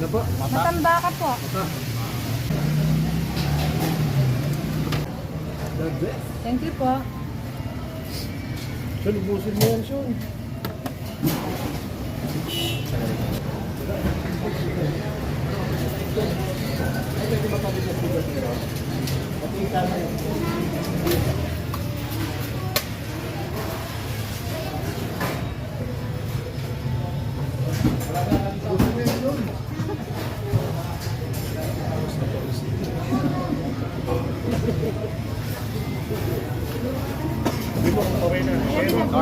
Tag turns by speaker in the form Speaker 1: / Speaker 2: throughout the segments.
Speaker 1: po?
Speaker 2: Matanda ka po.
Speaker 1: God bless.
Speaker 2: Thank you po.
Speaker 1: Sean, ubusin mo yan, Sean. Okay na.
Speaker 2: Ready na po.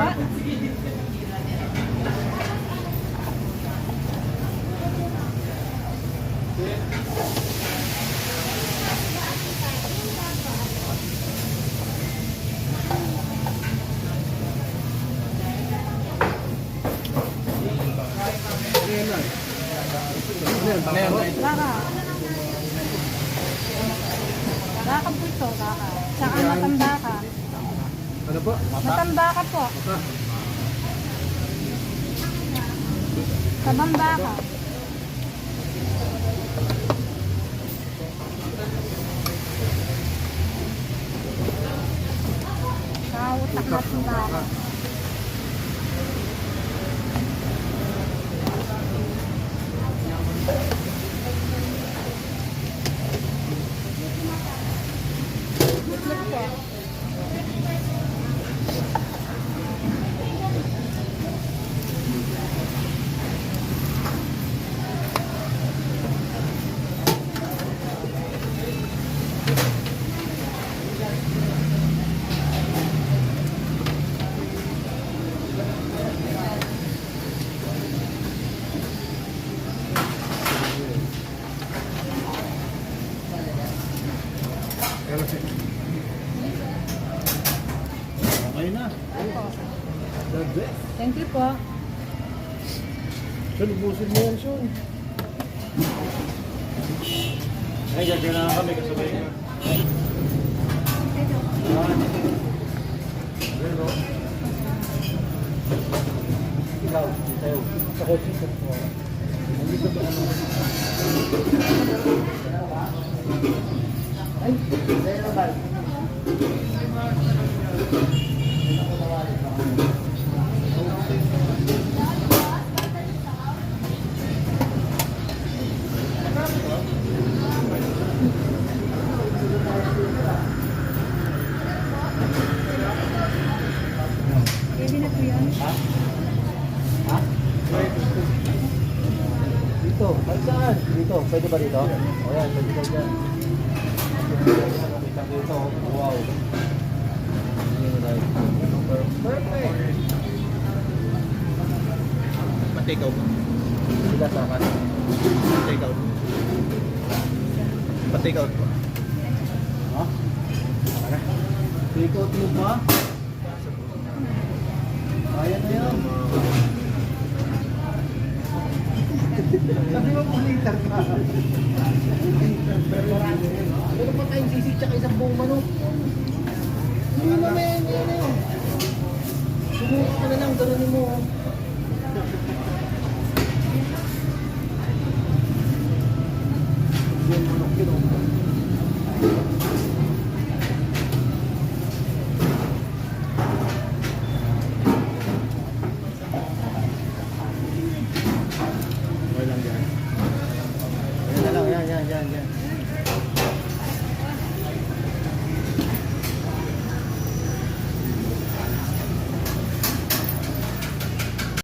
Speaker 2: Laka. Laka po ito, laka. Tsaka matanda ka.
Speaker 1: Ano po?
Speaker 2: Matanda ka po. Matanda ka. Kautak na tanda ka. Butlot po.
Speaker 1: Okay na. God bless.
Speaker 2: Thank you po.
Speaker 1: Sean, ubusin mo yan, Sean. Ay, gagawin na kami kasabay na. Ikaw, tayo. Sa kotse sa po. Nandito ba ano? Ay, tayo naman.
Speaker 2: Ready na po yun.
Speaker 1: Ha? Ha? Dito. Saan? Dito. Pwede ba dito? O yan, pwede ba dyan? Kita dito. Wow. Perfect.
Speaker 3: Pa-take out.
Speaker 1: Sila sa akin.
Speaker 3: Pa-take out. Pa-take out po.
Speaker 1: Ha? Take out mo ba? Kaya na yan. Sabi mo pulitar ka. Pero pa tayong sisi tsaka isang buong manok. Hindi mo na yan yan. Subukan ka na lang, gano'n mo. Yan manok yun. Okay lang yan. Yan na lang, yan.